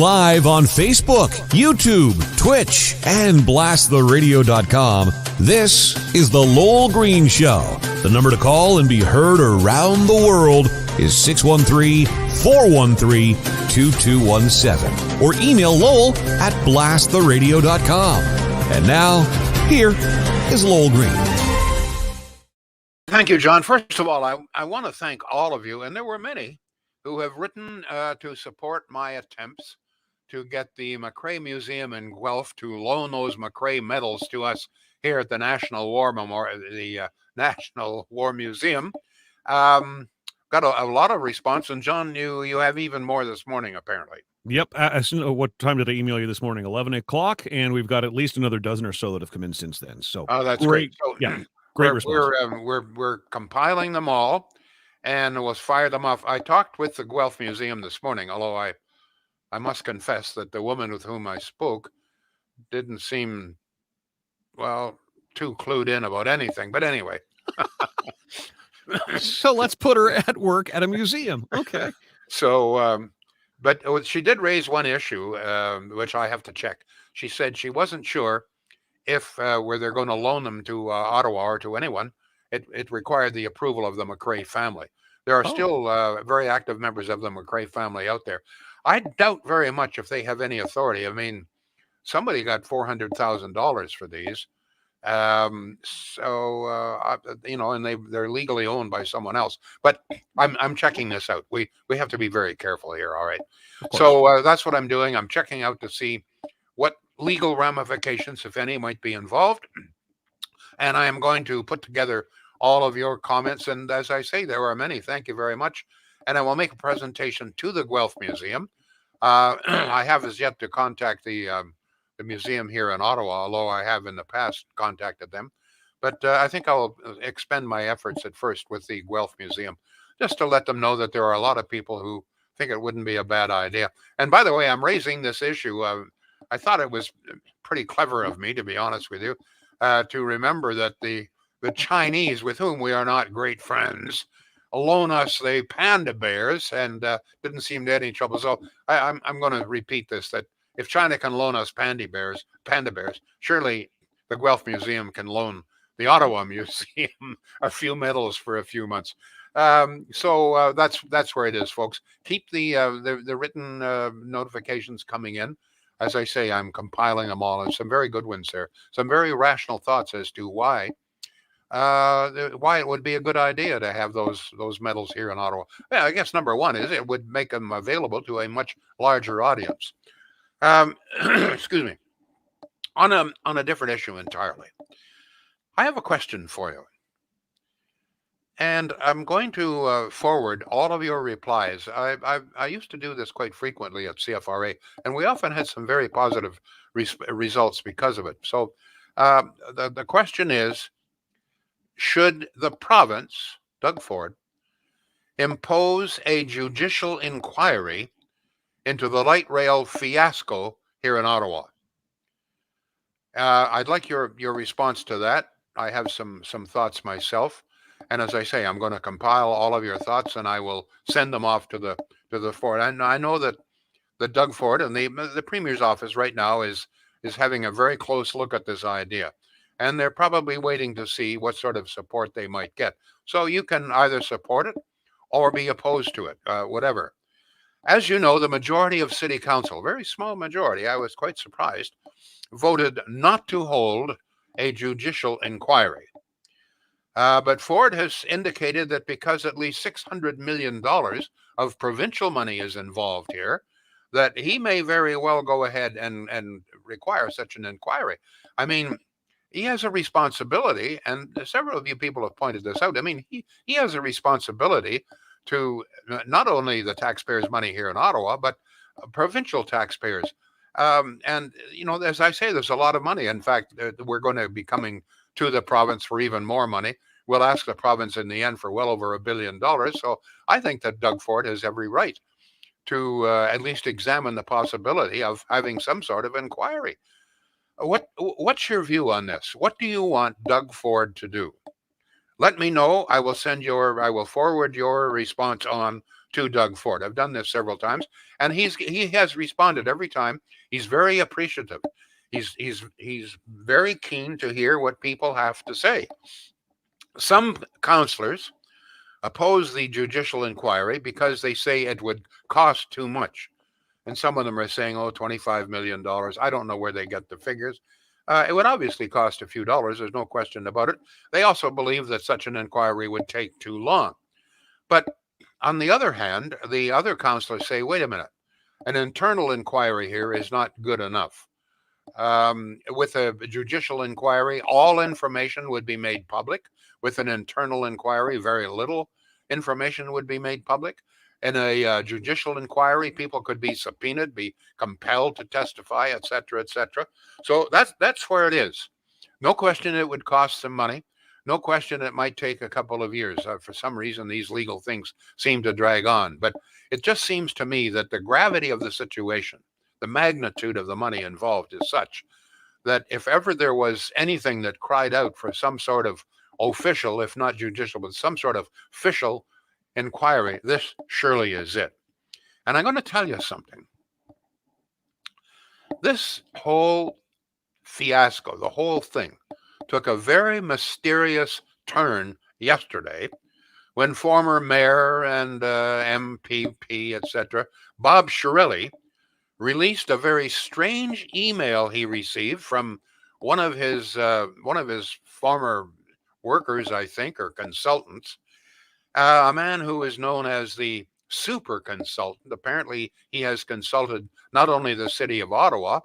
live on Facebook, YouTube, Twitch, and blasttheradio.com. This is The Lowell Green Show. The number to call and be heard around the world is 613-413-2217. Or email Lowell at blasttheradio.com. And now, here is Lowell Green. Thank you, John. First of all, I want to thank all of you, and there were many, who have written to support my attempts to get the McCrae Museum in Guelph to loan those McCrae medals to us here at the National War National War Museum. Got a lot of response, and John, you have even more this morning, apparently. Yep. What time did I email you this morning? 11 o'clock, and we've got at least another dozen or so that have come in since then. So, that's great. So, yeah, great response. We're compiling them all, and we'll fire them off. I talked with the Guelph Museum this morning, although I must confess that the woman with whom I spoke didn't seem, well, too clued in about anything. But anyway. So let's put her at work at a museum. Okay. So, but she did raise one issue, which I have to check. She said she wasn't sure if where they're going to loan them to Ottawa or to anyone. It required the approval of the McCrae family. There are still very active members of the McCrae family out there. I doubt very much if they have any authority. I mean, somebody got $400,000 for these. And they're legally owned by someone else. But I'm checking this out. We have to be very careful here. All right. So that's what I'm doing. I'm checking out to see what legal ramifications, if any, might be involved. And I am going to put together all of your comments. And as I say, there are many. Thank you very much. And I will make a presentation to the Guelph Museum. I have as yet to contact the museum here in Ottawa, although I have in the past contacted them. But I think I'll expend my efforts at first with the Guelph Museum, just to let them know that there are a lot of people who think it wouldn't be a bad idea. And by the way, I'm raising this issue. I thought it was pretty clever of me, to be honest with you, to remember that the Chinese, with whom we are not great friends, loan us the panda bears, and didn't seem to have any trouble. So I'm going to repeat this, that if China can loan us panda bears, surely the Guelph Museum can loan the Ottawa Museum a few medals for a few months. So that's where it is, folks. Keep the written notifications coming in. As I say, I'm compiling them all, and some very good ones there. Some very rational thoughts as to why it would be a good idea to have those medals here in Ottawa. Yeah, I guess number one is it would make them available to a much larger audience. Excuse me. On a different issue entirely, I have a question for you. And I'm going to forward all of your replies. I used to do this quite frequently at CFRA, and we often had some very positive results because of it. So the question is, should the province, Doug Ford, impose a judicial inquiry into the light rail fiasco here in Ottawa? I'd like your response to that. I have some thoughts myself. And as I say, I'm going to compile all of your thoughts, and I will send them off to the Ford. And I know that the Doug Ford and the Premier's office right now is having a very close look at this idea. And they're probably waiting to see what sort of support they might get. So you can either support it or be opposed to it, whatever. As you know, the majority of City Council, very small majority, I was quite surprised, voted not to hold a judicial inquiry. But Ford has indicated that because at least $600 million of provincial money is involved here, that he may very well go ahead and require such an inquiry. I mean, he has a responsibility, and several of you people have pointed this out. I mean, he has a responsibility to not only the taxpayers' money here in Ottawa, but provincial taxpayers. And, you know, as I say, there's a lot of money. In fact, we're going to be coming to the province for even more money. We'll ask the province in the end for well over $1 billion. So I think that Doug Ford has every right to at least examine the possibility of having some sort of inquiry. What's your view on this? What do you want Doug Ford to do? Let me know. I will forward your response on to Doug Ford. I've done this several times, and he has responded every time. He's very appreciative. He's very keen to hear what people have to say. Some counselors oppose the judicial inquiry because they say it would cost too much. And some of them are saying, oh, $25 million. I don't know where they get the figures. It would obviously cost a few dollars. There's no question about it. They also believe that such an inquiry would take too long. But on the other hand, the other counselors say, wait a minute, an internal inquiry here is not good enough. With a judicial inquiry, all information would be made public. With an internal inquiry, very little information would be made public. In a judicial inquiry, people could be subpoenaed, be compelled to testify, et cetera, et cetera. So that's where it is. No question it would cost some money. No question it might take a couple of years. For some reason, these legal things seem to drag on. But it just seems to me that the gravity of the situation, the magnitude of the money involved is such that if ever there was anything that cried out for some sort of official, if not judicial, but some sort of official inquiry, this surely is it. And I'm going to tell you something. This whole fiasco, the whole thing, took a very mysterious turn yesterday when former mayor and MPP, etc., Bob Chiarelli, released a very strange email he received from one of his former workers, I think, or consultants, a man who is known as the super consultant. Apparently, he has consulted not only the city of Ottawa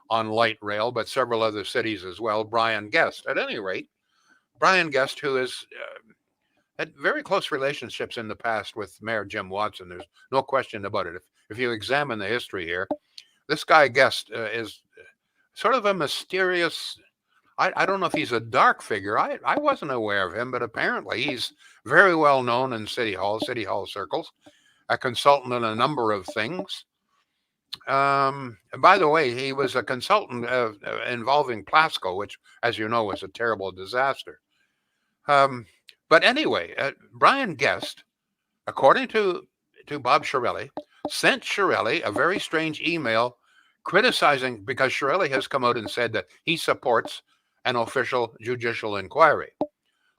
on light rail, but several other cities as well, Brian Guest. At any rate, Brian Guest, who has had very close relationships in the past with Mayor Jim Watson, there's no question about it. If you examine the history here, this guy Guest is sort of a mysterious, I don't know if he's a dark figure. I wasn't aware of him, but apparently he's very well known in City Hall circles, a consultant on a number of things. By the way, he was a consultant involving Plasco, which, as you know, was a terrible disaster. But anyway, Brian Guest, according to Bob Chiarelli, sent Chiarelli a very strange email criticizing, because Chiarelli has come out and said that he supports an official judicial inquiry.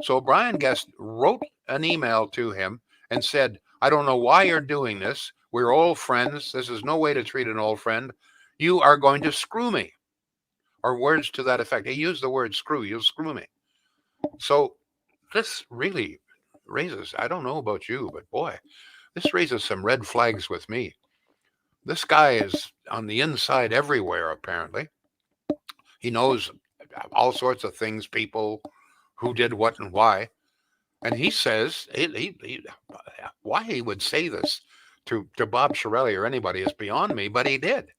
So Brian Guest wrote an email to him and said, I don't know why you're doing this. We're old friends. This is no way to treat an old friend. You are going to screw me. Or words to that effect. He used the word screw. You'll screw me. So this really raises, I don't know about you, but boy, this raises some red flags with me. This guy is on the inside everywhere, apparently. He knows all sorts of things, people, who did what and why. And he says, why he would say this to Bob Chiarelli or anybody is beyond me, but he did.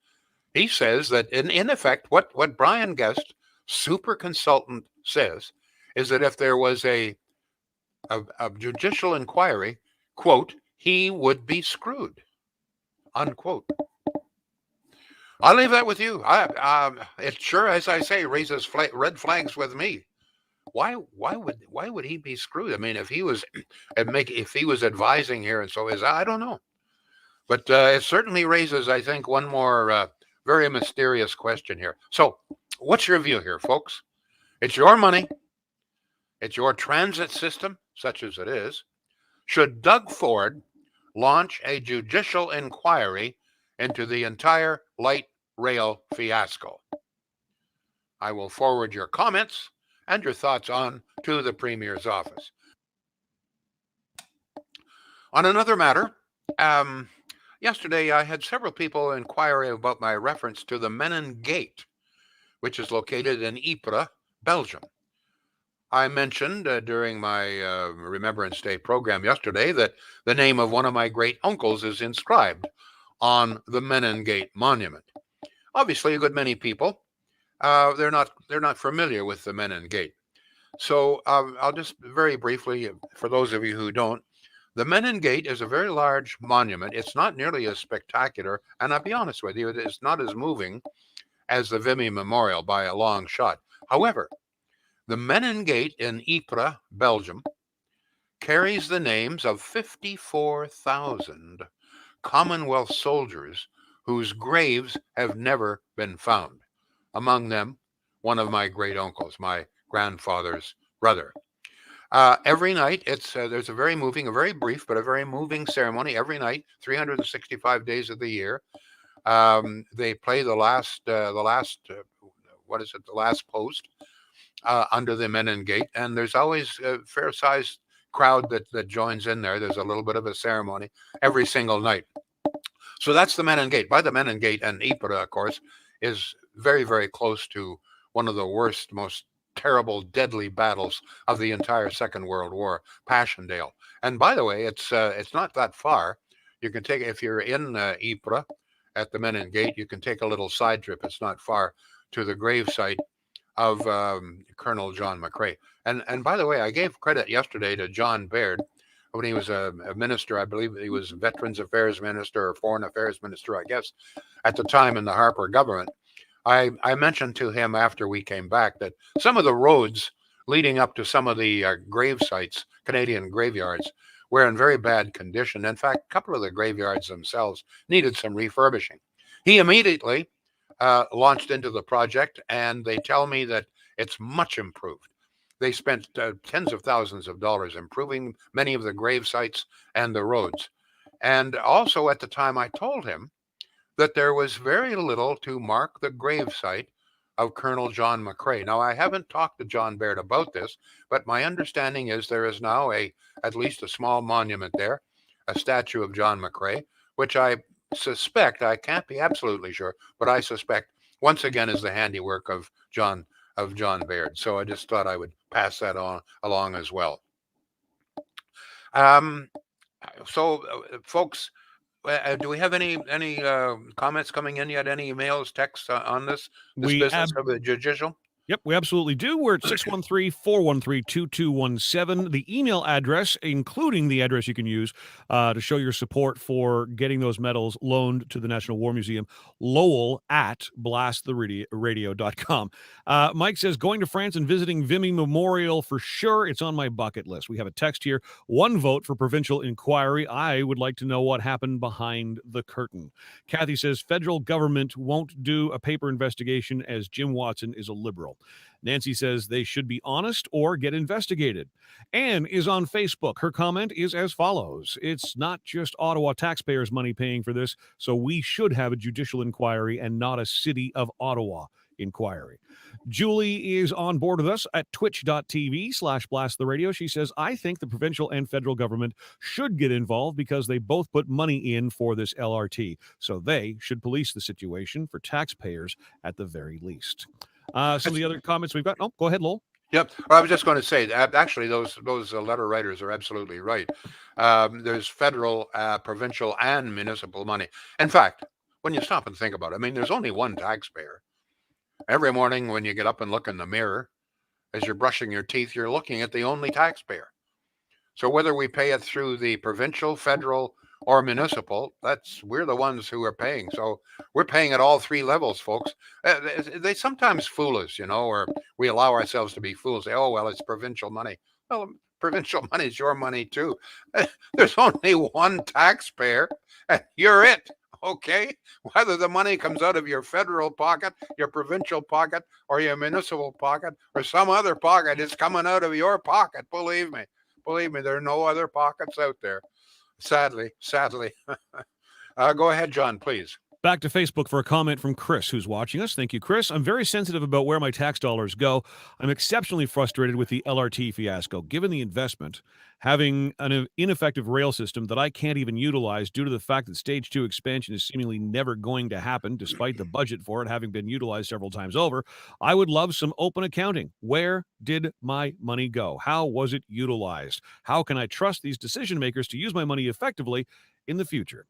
He says that in effect, what Brian Guest, super consultant, says is that if there was a judicial inquiry, quote, he would be screwed, unquote. I'll leave that with you. It sure, as I say, raises red flags with me. Why would he be screwed? I mean, if he was advising here, and so is, I don't know. But it certainly raises, I think, one more very mysterious question here. So, what's your view here, folks? It's your money. It's your transit system, such as it is. Should Doug Ford launch a judicial inquiry into the entire light rail fiasco? I will forward your comments and your thoughts on to the Premier's office. On another matter, yesterday I had several people inquire about my reference to the Meningate, which is located in Ypres, Belgium. I mentioned during my Remembrance Day program yesterday that the name of one of my great uncles is inscribed on the Meningate Monument. Obviously, a good many people, they're not familiar with the Meningate. So I'll just very briefly, for those of you who don't, the Meningate is a very large monument. It's not nearly as spectacular, and I'll be honest with you, it's not as moving as the Vimy Memorial by a long shot. However, the Meningate in Ypres, Belgium, carries the names of 54,000 Commonwealth soldiers whose graves have never been found. Among them, one of my great uncles, my grandfather's brother. Every night, there's a very moving, a very brief, but a very moving ceremony. Every night, 365 days of the year, they play the last, what is it, the last post under the Meningate, and there's always a fair-sized crowd that joins in there. There's a little bit of a ceremony every single night. So that's the Meningate. By the Meningate, and Ypres, of course, is very, very close to one of the worst, most terrible, deadly battles of the entire Second World War, Passchendaele. And by the way, it's not that far. You can take, if you're in Ypres at the Meningate, you can take a little side trip. It's not far to the gravesite of Colonel John McCrae. And by the way, I gave credit yesterday to John Baird when he was a minister. I believe he was Veterans Affairs Minister or Foreign Affairs Minister, I guess, at the time in the Harper government. I mentioned to him after we came back that some of the roads leading up to some of the grave sites, Canadian graveyards, were in very bad condition. In fact, a couple of the graveyards themselves needed some refurbishing. He immediately launched into the project, and they tell me that it's much improved. They spent tens of thousands of dollars improving many of the grave sites and the roads. And also at the time I told him that there was very little to mark the gravesite of Colonel John McCrae. Now, I haven't talked to John Baird about this, but my understanding is there is now at least a small monument there, a statue of John McCrae, which I suspect, I can't be absolutely sure, but I suspect once again is the handiwork of John Baird. So I just thought I would pass that on along as well. Folks, do we have any comments coming in yet? Any emails, texts on this business of the judicial? Yep, we absolutely do. We're at 613-413-2217. The email address, including the address you can use to show your support for getting those medals loaned to the National War Museum, Lowell at blasttheradio.com. Mike says, going to France and visiting Vimy Memorial for sure. It's on my bucket list. We have a text here. 1 vote for provincial inquiry. I would like to know what happened behind the curtain. Kathy says, federal government won't do a paper investigation as Jim Watson is a liberal. Nancy says they should be honest or get investigated. Anne is on Facebook. Her comment is as follows. It's not just Ottawa taxpayers' money paying for this, so we should have a judicial inquiry and not a City of Ottawa inquiry. Julie is on board with us at twitch.tv/blasttheradio. She says, I think the provincial and federal government should get involved because they both put money in for this LRT. So they should police the situation for taxpayers at the very least. Some of the other comments we've got. Oh, go ahead, Lowell. Yep. Well, I was just going to say, actually, those letter writers are absolutely right. There's federal, provincial, and municipal money. In fact, when you stop and think about it, I mean, there's only one taxpayer. Every morning when you get up and look in the mirror, as you're brushing your teeth, you're looking at the only taxpayer. So whether we pay it through the provincial, federal, or municipal, we're the ones who are paying. So we're paying at all 3 levels, folks. They sometimes fool us, or we allow ourselves to be fooled. Say, oh, well, it's provincial money. Well, provincial money is your money too. There's only one taxpayer, and you're it. Okay, whether the money comes out of your federal pocket, your provincial pocket, or your municipal pocket, or some other pocket, it's coming out of your pocket. Believe me, there are no other pockets out there. Sadly. Go ahead, John, please. Back to Facebook for a comment from Chris, who's watching us. Thank you, Chris. I'm very sensitive about where my tax dollars go. I'm exceptionally frustrated with the LRT fiasco. Given the investment, having an ineffective rail system that I can't even utilize due to the fact that Stage 2 expansion is seemingly never going to happen, despite the budget for it having been utilized several times over, I would love some open accounting. Where did my money go? How was it utilized? How can I trust these decision makers to use my money effectively in the future?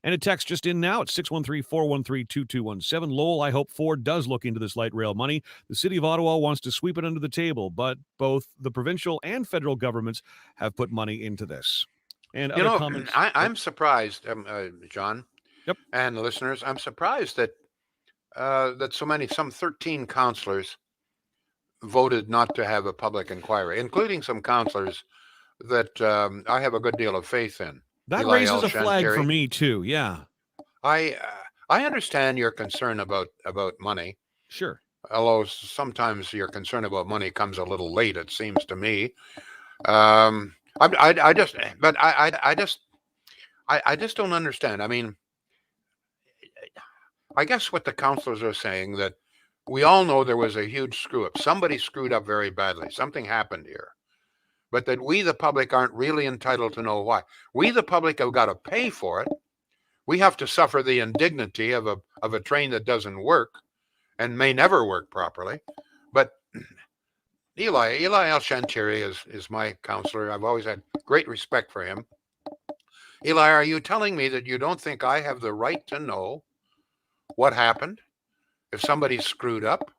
And a text just in now at 613-413-2217. Lowell, I hope Ford does look into this light rail money. The City of Ottawa wants to sweep it under the table, but both the provincial and federal governments have put money into this. And other comments. I'm surprised, John, yep, and the listeners, I'm surprised that some 13 councillors voted not to have a public inquiry, including some councillors that I have a good deal of faith in. That Eli raises L. a flag for Shantiri. me too. Yeah, I understand your concern about money, sure. although sometimes your concern about money comes a little late. It seems to me. I just, but I just don't understand. I mean, I guess what the counselors are saying that we all know there was a huge screw up. Somebody screwed up very badly. Something happened here. But that we, the public, aren't really entitled to know why. We, the public, have got to pay for it. We have to suffer the indignity of a train that doesn't work and may never work properly. But Eli L. Shantiri is my counselor. I've always had great respect for him. Eli, are you telling me that you don't think I have the right to know what happened? If somebody screwed up?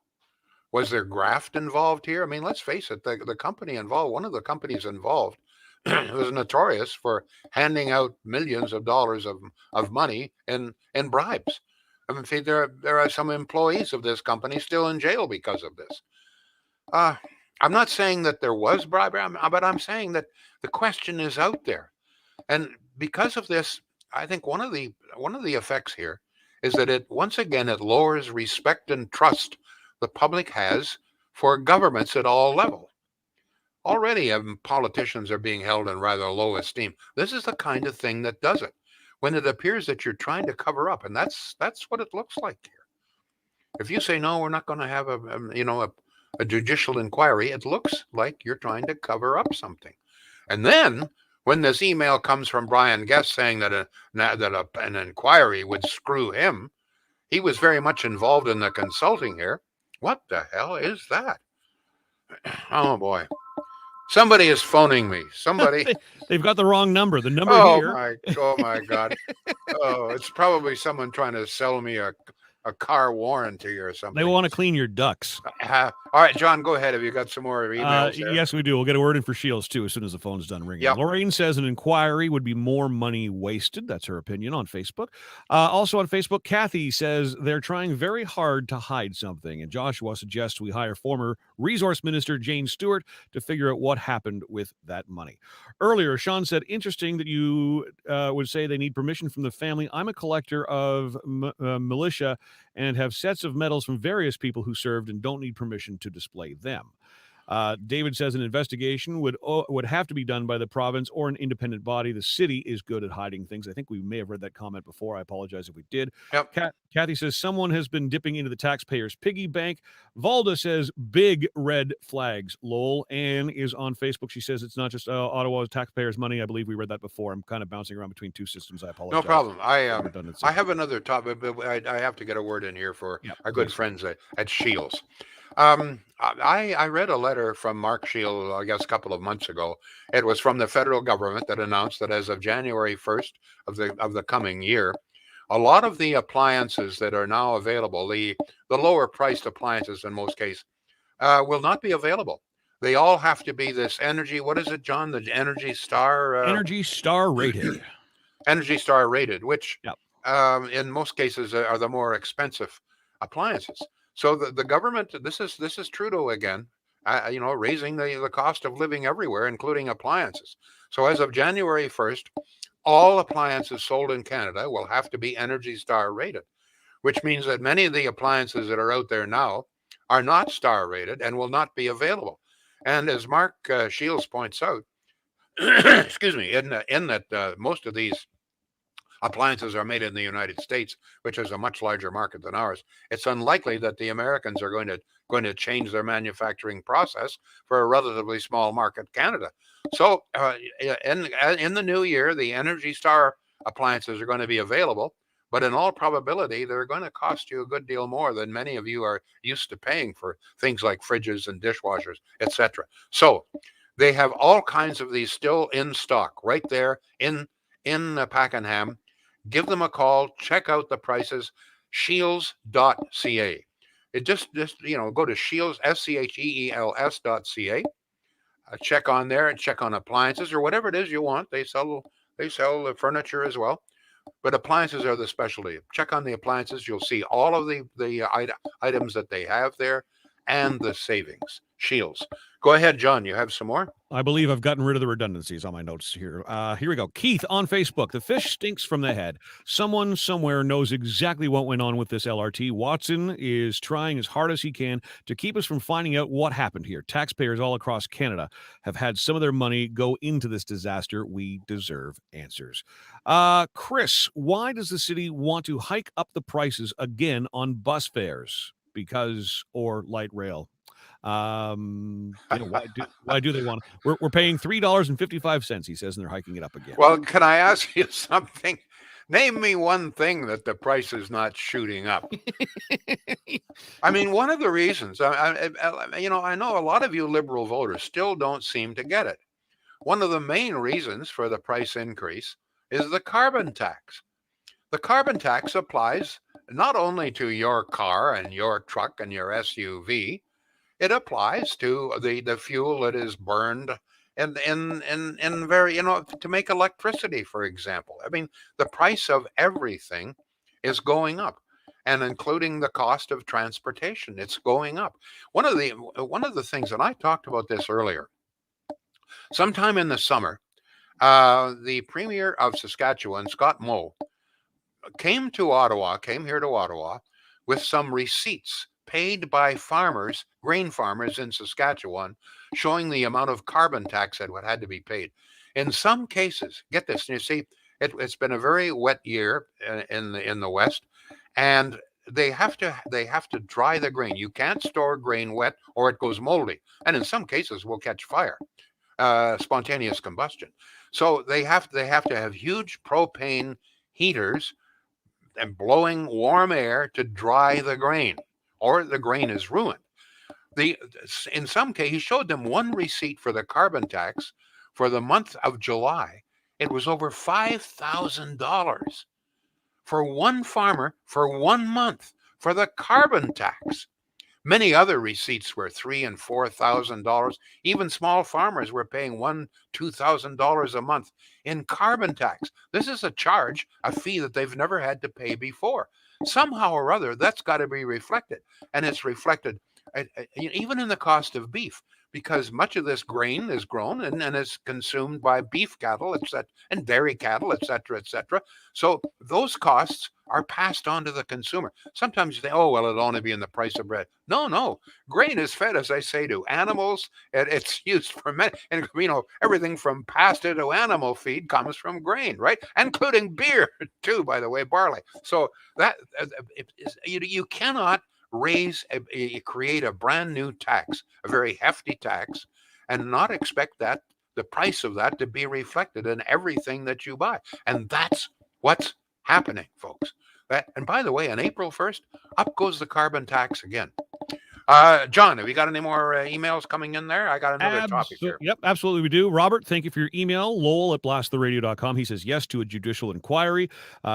Was there graft involved here? I mean, let's face it, the company involved, one of the companies involved, was notorious for handing out millions of dollars of money in bribes. I mean, there are some employees of this company still in jail because of this. I'm not saying that there was bribery, but I'm saying that the question is out there. And because of this, I think one of the effects here is that it once again it lowers respect and trust the public has for governments at all levels. Already, politicians are being held in rather low esteem. This is the kind of thing that does it. When it appears that you're trying to cover up, and that's what it looks like here. If you say no, we're not going to have a judicial inquiry, it looks like you're trying to cover up something. And then when this email comes from Brian Guest saying that an inquiry would screw him, he was very much involved in the consulting here. What the hell is that? Oh boy. Somebody is phoning me. Somebody. They've got the wrong number. The number Oh here. my God. Oh, it's probably someone trying to sell me a car warranty or something. They want to clean your ducts. All right, John, go ahead. Have you got some more emails there? Yes, we do. We'll get a word in for Shields, too, as soon as the phone's done ringing. Yep. Lorraine says an inquiry would be more money wasted. That's her opinion on Facebook. Also on Facebook, Kathy says they're trying very hard to hide something. And Joshua suggests we hire former Resource Minister Jane Stewart to figure out what happened with that money. Earlier, Sean said, interesting that you would say they need permission from the family. I'm a collector of militia and have sets of medals from various people who served and don't need permission to display them. David says an investigation would have to be done by the province or an independent body. The city is good at hiding things. I think we may have read that comment before. I apologize if we did. Yep. Kathy says someone has been dipping into the taxpayers' piggy bank. Valda says big red flags. Lowell. Ann is on Facebook. She says it's not just Ottawa's taxpayers' money. I believe we read that before. I'm kind of bouncing around between two systems. I apologize. No problem. I have another topic, but I have to get a word in here for our good friends at Shields. I read a letter from Mark Shield, I guess, a couple of months ago. It was from the federal government that announced that as of January 1st of the coming year, a lot of the appliances that are now available, the lower priced appliances in most cases, will not be available. They all have to be this energy. What is it, John? The Energy Star? Energy Star rated. Energy Star rated, which in most cases are the more expensive appliances. So the government, this is Trudeau again, raising the cost of living everywhere, including appliances. So as of January 1st, all appliances sold in Canada will have to be Energy Star rated, which means that many of the appliances that are out there now are not star rated and will not be available. And as Mark Shields points out, excuse me, in that most of these appliances are made in the United States, which is a much larger market than ours, it's unlikely that the Americans are going to change their manufacturing process for a relatively small market, Canada. So in the new year, the Energy Star appliances are going to be available, but in all probability, they're going to cost you a good deal more than many of you are used to paying for things like fridges and dishwashers, etc. So they have all kinds of these still in stock right there in Pakenham. Give them a call, check out the prices, shields.ca. It just go to Shields, SCHEELS.ca. Check on there and check on appliances or whatever it is you want. They sell the furniture as well, but appliances are the specialty. Check on the appliances. You'll see all of the items that they have there, and the savings. Shields. Go ahead, John. You have some more? I believe I've gotten rid of the redundancies on my notes here. Here we go. Keith on Facebook. The fish stinks from the head. Someone somewhere knows exactly what went on with this LRT. Watson is trying as hard as he can to keep us from finding out what happened here. Taxpayers all across Canada have had some of their money go into this disaster. We deserve answers. Chris, why does the city want to hike up the prices again on bus fares? Because, or light rail? Why do they want? We're paying $3.55. He says, and they're hiking it up again. Well, can I ask you something? Name me one thing that the price is not shooting up. I mean, one of the reasons, I know a lot of you liberal voters still don't seem to get it. One of the main reasons for the price increase is the carbon tax. The carbon tax applies not only to your car and your truck and your SUV, it applies to the fuel that is burned in very, to make electricity, for example. I mean, the price of everything is going up, and including the cost of transportation, it's going up. One of the things, and I talked about this earlier, sometime in the summer, the Premier of Saskatchewan, Scott Moe, came here to Ottawa, with some receipts paid by farmers, grain farmers in Saskatchewan, showing the amount of carbon tax that had to be paid. In some cases, get this, you see, it's been a very wet year in the West, and they have to dry the grain. You can't store grain wet or it goes moldy, and in some cases will catch fire, spontaneous combustion. So they have to have huge propane heaters and blowing warm air to dry the grain, or the grain is ruined. In some case, he showed them one receipt for the carbon tax for the month of July. It was over $5,000 for one farmer for 1 month for the carbon tax. Many other receipts were $3,000 and $4,000. Even small farmers were paying $2,000 a month in carbon tax. This is a fee that they've never had to pay before. Somehow or other, that's got to be reflected, and it's reflected even in the cost of beef, because much of this grain is grown and is consumed by beef cattle, etc., and dairy cattle, etc., etc. So those costs are passed on to the consumer. Sometimes you think, oh, well, it'll only be in the price of bread. No. Grain is fed, as I say, to animals. It's used for many, and everything from pasta to animal feed comes from grain, right? Including beer too, by the way, barley. So that you cannot create a brand new tax, a very hefty tax, and not expect that the price of that to be reflected in everything that you buy. And that's what's happening, folks. And by the way, on April 1st, up goes the carbon tax again. John, have you got any more emails coming in there? I got another topic here. Yep, absolutely we do. Robert, thank you for your email. Lowell at blasttheradio.com. He says yes to a judicial inquiry.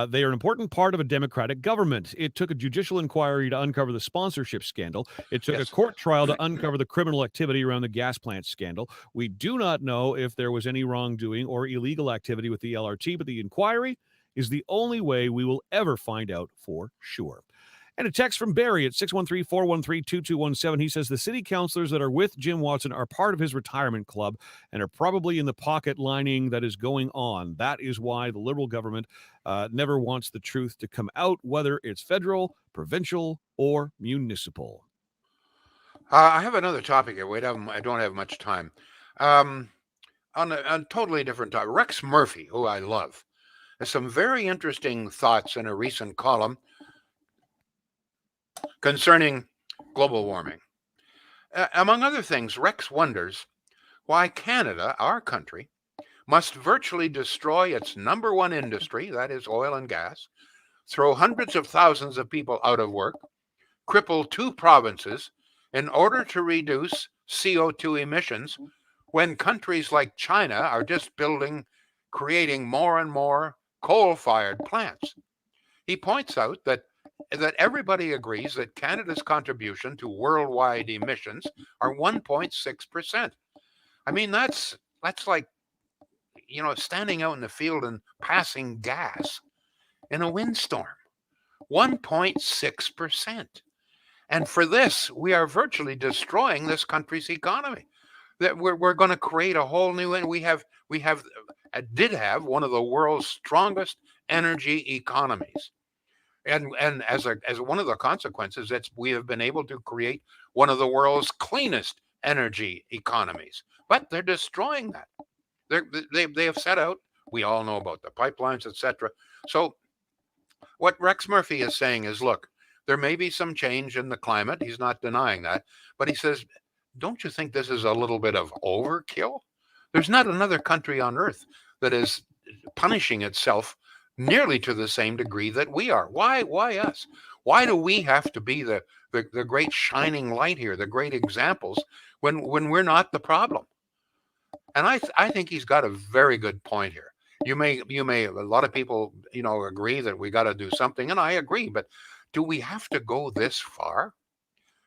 They are an important part of a democratic government. It took a judicial inquiry to uncover the sponsorship scandal. It took a court trial to uncover the criminal activity around the gas plant scandal. We do not know if there was any wrongdoing or illegal activity with the LRT, but the inquiry is the only way we will ever find out for sure. And a text from Barry at 613-413-2217. He says the city councilors that are with Jim Watson are part of his retirement club and are probably in the pocket lining that is going on. That is why the Liberal government never wants the truth to come out, whether it's federal, provincial, or municipal. I have another topic here. I don't have much time. On a totally different topic. Rex Murphy, who I love, has some very interesting thoughts in a recent column concerning global warming. Among other things, Rex wonders why Canada, our country, must virtually destroy its number one industry, that is oil and gas, throw hundreds of thousands of people out of work, cripple 2 provinces in order to reduce CO2 emissions, when countries like China are just creating more and more coal-fired plants. He points out that everybody agrees that Canada's contribution to worldwide emissions are 1.6%. I mean, that's like, standing out in the field and passing gas in a windstorm. 1.6%. And for this, we are virtually destroying this country's economy. That we're going to create a whole new, and we did have one of the world's strongest energy economies. And as one of the consequences, we have been able to create one of the world's cleanest energy economies. But they're destroying that. They have set out. We all know about the pipelines, etc. So what Rex Murphy is saying is, look, there may be some change in the climate. He's not denying that, but he says, don't you think this is a little bit of overkill? There's not another country on earth that is punishing itself nearly to the same degree that we are. Why us? Why do we have to be the great shining light here, the great examples, when we're not the problem? And I think he's got a very good point here. You may a lot of people agree that we got to do something, and I agree, but do we have to go this far?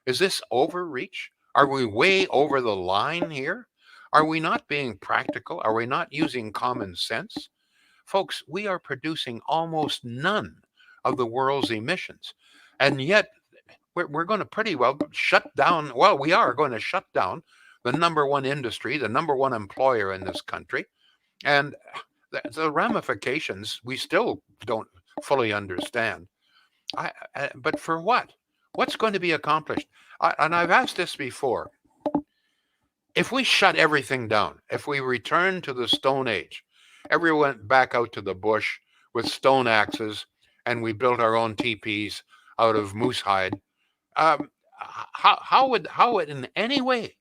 Is this overreach? Are we way over the line here? Are we not being practical? Are we not using common sense? Folks, we are producing almost none of the world's emissions. And yet we're going to pretty well shut down. Well, we are going to shut down the number one industry, the number one employer in this country. And the ramifications we still don't fully understand. But for what? What's going to be accomplished? And I've asked this before. If we shut everything down, if we return to the Stone Age, everyone went back out to the bush with stone axes, and we built our own teepees out of moose hide, how would in any way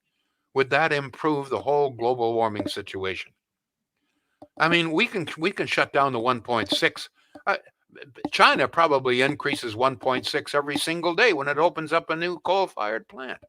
would that improve the whole global warming situation? I mean, we can shut down the 1.6. China probably increases 1.6 every single day when it opens up a new coal-fired plant.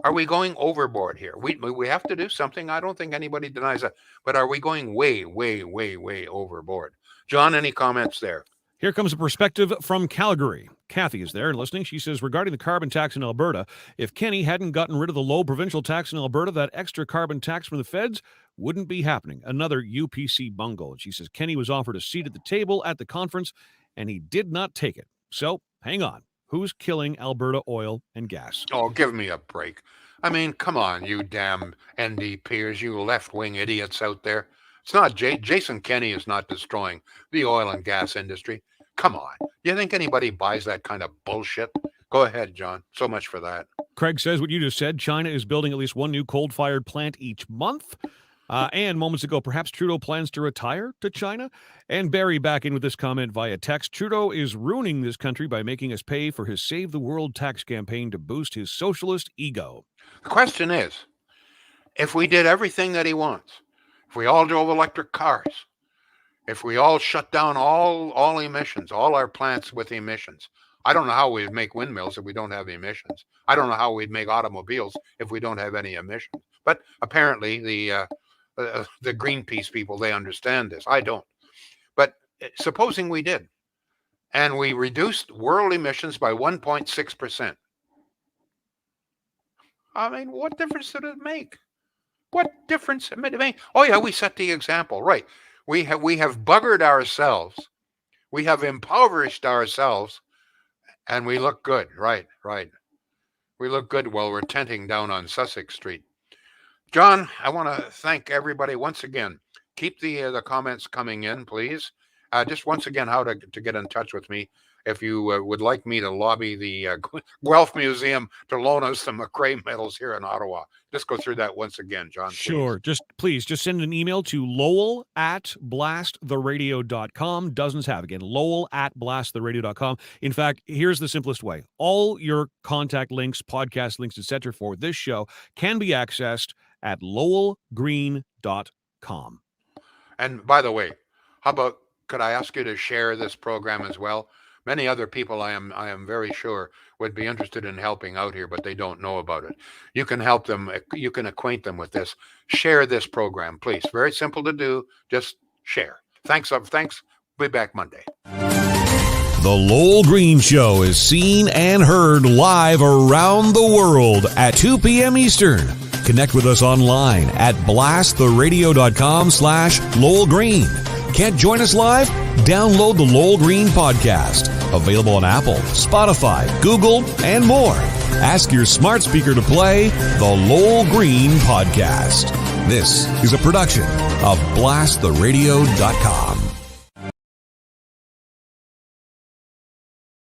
Are we going overboard here? We have to do something. I don't think anybody denies that. But are we going way, way, way, way overboard? John, any comments there? Here comes a perspective from Calgary. Kathy is there and listening. She says, regarding the carbon tax in Alberta, if Kenny hadn't gotten rid of the low provincial tax in Alberta, that extra carbon tax from the feds wouldn't be happening. Another UPC bungle. And she says, Kenny was offered a seat at the table at the conference, and he did not take it. So, hang on. Who's killing Alberta oil and gas? Oh, give me a break. I mean, come on, you damn NDPers, you left-wing idiots out there. It's not Jason Kenney is not destroying the oil and gas industry. Come on. You think anybody buys that kind of bullshit? Go ahead, John. So much for that. Craig says what you just said. China is building at least one new coal-fired plant each month. And moments ago, perhaps Trudeau plans to retire to China. And Barry back in with this comment via text. Trudeau is ruining this country by making us pay for his Save the World tax campaign to boost his socialist ego. The question is, if we did everything that he wants, if we all drove electric cars, if we all shut down all emissions, all our plants with emissions, I don't know how we'd make windmills if we don't have emissions. I don't know how we'd make automobiles if we don't have any emissions. But apparently the Greenpeace people, they understand this. I don't. But supposing we did, and we reduced world emissions by 1.6%. I mean, what difference did it make? What difference did it make? Oh yeah, we set the example, right? We have buggered ourselves. We have impoverished ourselves, and we look good, right? We look good while we're tenting down on Sussex Street. John, I want to thank everybody once again. Keep the comments coming in, please. Just once again, how to get in touch with me if you would like me to lobby the Guelph Museum to loan us some McRae medals here in Ottawa. Just go through that once again, John. Please. Sure. Please send an email to Lowell@blasttheradio.com. Dozens have. Again, Lowell@blasttheradio.com. In fact, here's the simplest way. All your contact links, podcast links, etc. for this show can be accessed at lowellgreen.com. And by the way, could I ask you to share this program as well? Many other people, I am very sure, would be interested in helping out here, but they don't know about it. You can help them. You can acquaint them with this. Share this program, please. Very simple to do. Just share. Thanks. Be back Monday. The Lowell Green Show is seen and heard live around the world at 2 p.m. Eastern. Connect with us online at blasttheradio.com/Lowell Green. Can't join us live? Download the Lowell Green Podcast. Available on Apple, Spotify, Google, and more. Ask your smart speaker to play the Lowell Green Podcast. This is a production of BlastTheRadio.com.